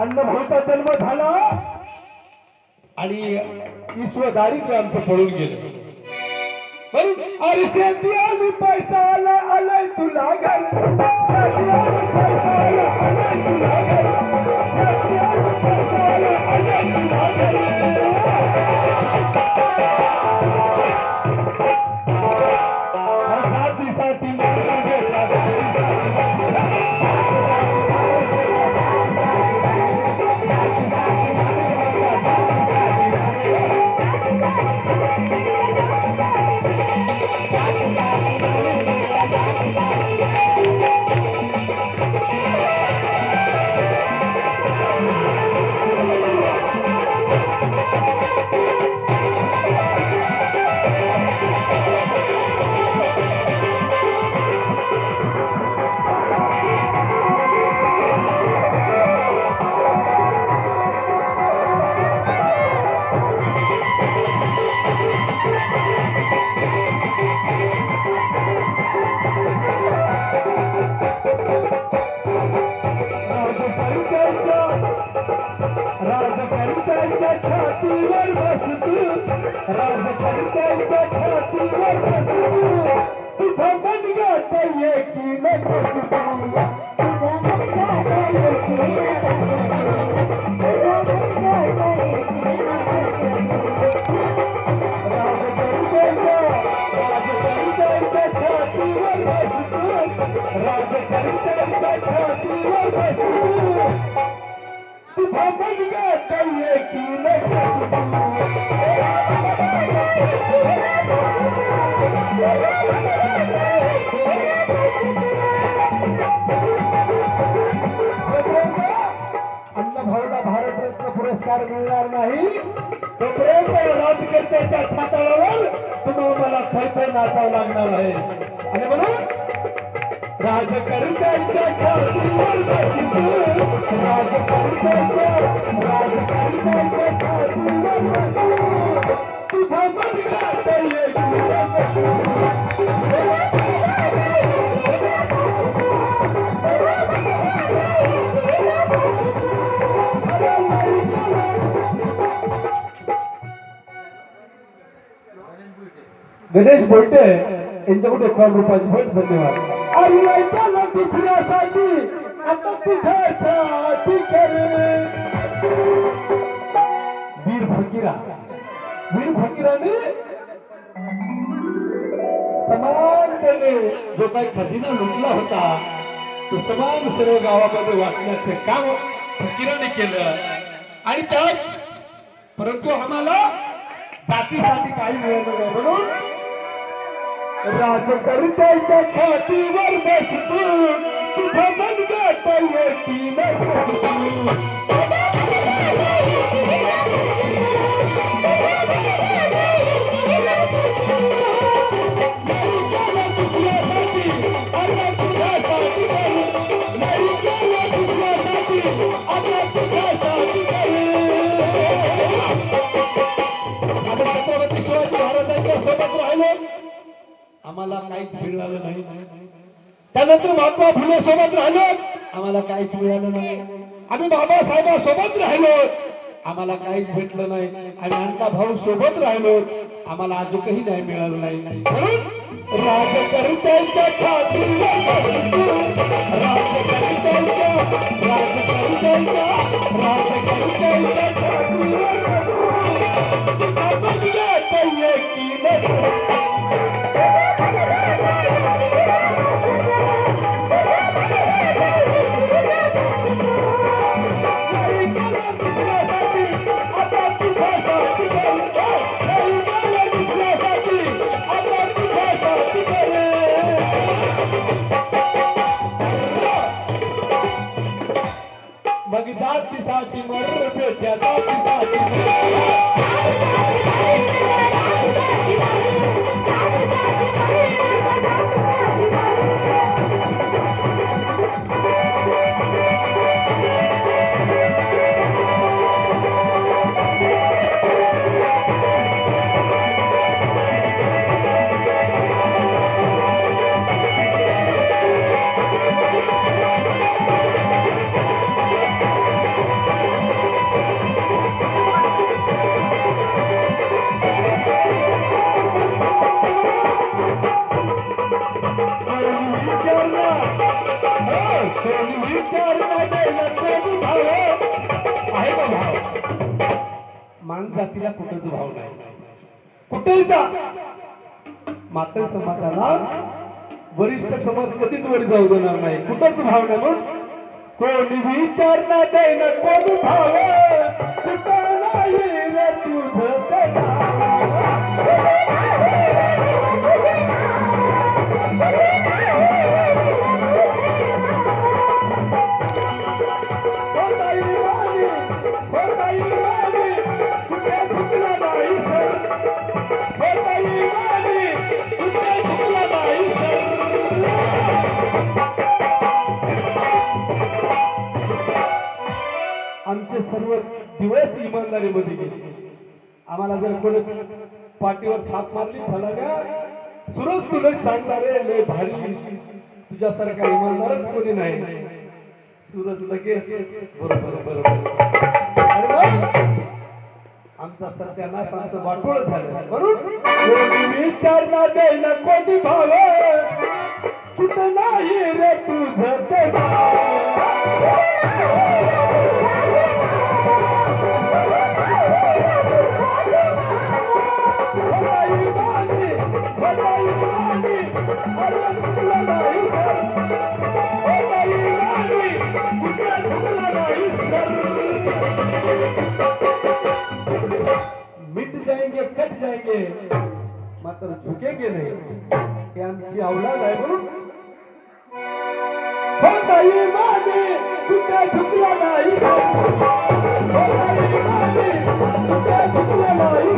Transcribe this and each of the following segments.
अन्नभाऊचा जन्म झाला आणि ईश्वर दारिद्र्य आमचं पळून गेलं. अरे शेती आली पैसा आला आलाय तुला घर, शेती आली पैसा आला आलाय तुला घर, शेती आली पैसा आला आलाय तुला घर. जातीसाठी मारून घेतला, राजकर्त्यांच्या छातीवर बसतू, राजकर्त्यांच्या छातीवर बसतू, तुझा मनगट एकीन बसतू, तुझा मनगट एकीन राजकर्त्यांच्या छातीवर बसतू, राजकर्त्यांच्या छातीवर बसतू, तुझा मनगट एकीन बसतू. अन्नभाऊला भारतरत्न पुरस्कार मिळणार नाही तोपर्यंत राजकर्त्याच्या छाताळावर तुम्हाला थरथर नाचावं लागणार आहे. आणि म्हणून राजकर्त्यांच्या छातीवर बसतू, राजकर्त्यांच्या छातीवर बसतू, तुझा मनगट एकीन बसतू. गणेश बोलते यांच्याकडे 1 रुपयाची भेट. धन्यवाद. अरे त्याला दुसऱ्यासाठी आता तुझ्यासाठी करे वीर फकीराने समानतेने जो काही खजिना लुटला होता तो समान सर्व गावामध्ये वाटण्याचं काम फकीराने केलं. आणि त्याच परंतु आम्हाला जातीसाठी काही मिळालं नाही म्हणून राजकर्त्यांच्या छातीवर बसतू, तुझा मनगट एकीन बसतू. दुसऱ्यासाठी आता तुझ्यासाठी करू, नाही केलं दुसऱ्यासाठी आता तुझ्यासाठी करू. आता छत्रपती शिवाजी महाराजांच्या सोबत राहिलो आम्हाला काहीच मिळालं नाही. त्यानंतर महात्मा फुले सोबत राहिलो आम्हाला काहीच मिळालं नाही. आम्ही बाबासाहेबांसोबत राहिलो आम्हाला काहीच भेटलं नाही. आणि अण्णा भाऊ सोबत राहिलो आम्हाला अजूनही नाही मिळालं नाही. म्हणून राजकर्त्यांच्या छातीवर बसतू, राजकर्त्यांच्या छातीवर बसतू, तुझा मनगट एकीन बसतू. मग जातीसाठी मर बेट्या जातीसाठी आहे का भाव? मान जातीला कुठंच भाव नाही, कुठेही जा. मातल समाजाला वरिष्ठ समाज कधीच वर जाऊ देणार नाही, कुठंच भाव नाही. म्हणून कोणी विचारणार नाही ना कोणी भाव, कुठं नाही रे तुझं ते आमचे सर्व दिवस इमानदारीमध्ये गेले. आम्हाला जर कोणी पाठीवर थाप मारली फलाड्या सुरज तुला सांगणार रे लय भारी, तुझ्यासारखा इमानदारच कोणी नाही. सूरज लगेच बरोबर बरोबर. आणि मग आमचा सत्यानाश आमचं वाटोळ झालं. म्हणून कोणी विचारणार नाही ना कोणी भाव, कुठं नाही रे तुझं ते मिट जाएंगे कट जाएंगे मात्र झुकेंगे नहीं, हे आमची औलाद आहे. म्हणून हो ताई माने कुठे झुकला नाही, हो ताई माने कुठे झुकला नाही.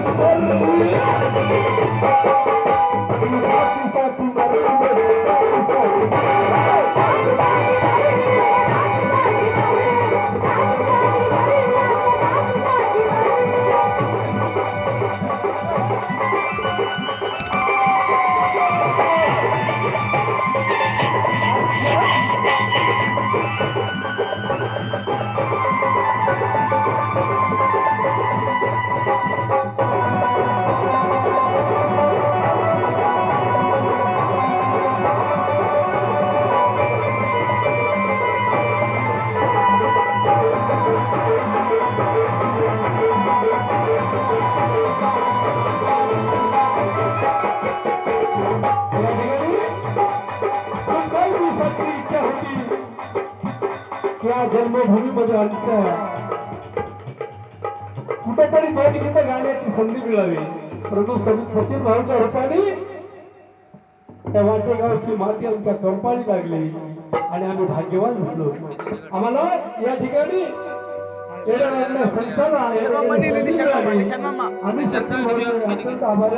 जन्मभूमीमध्ये आमच्या कुठेतरी दोन गीतं गाण्याची संधी मिळावी, परंतु सचिन भाऊच्या रूपाने त्या वाटेगावची माती आमच्या कंपाळी लागली आणि आम्ही भाग्यवान झालो. आम्हाला या ठिकाणी संस्थाला आम्ही सचिन भाऊचे अत्यंत आभारी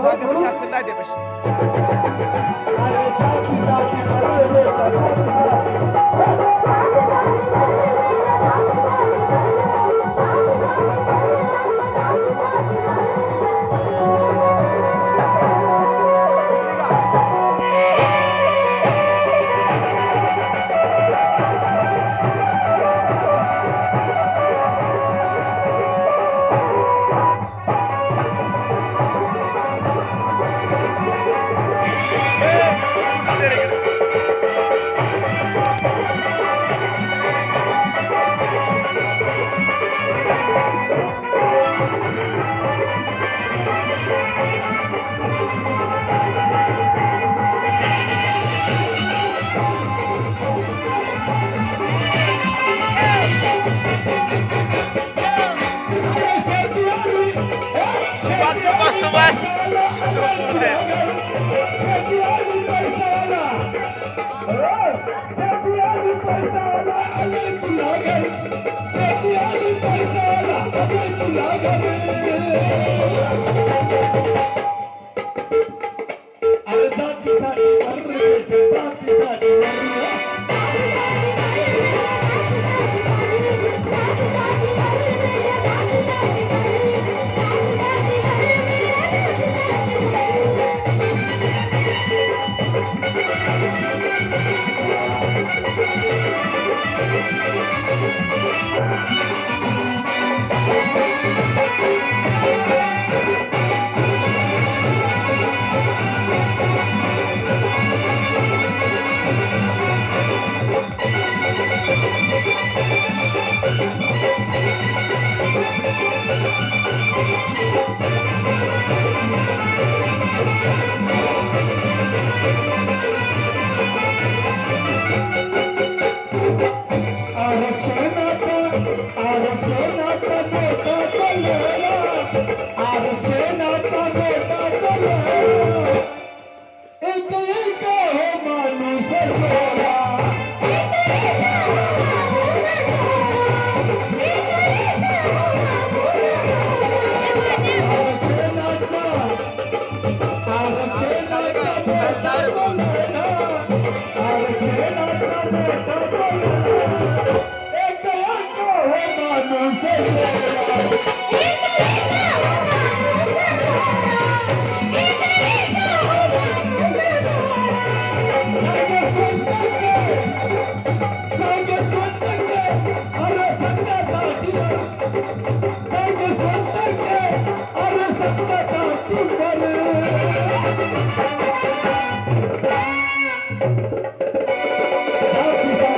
जातीसाठी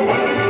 बांधले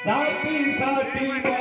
जातीसाठी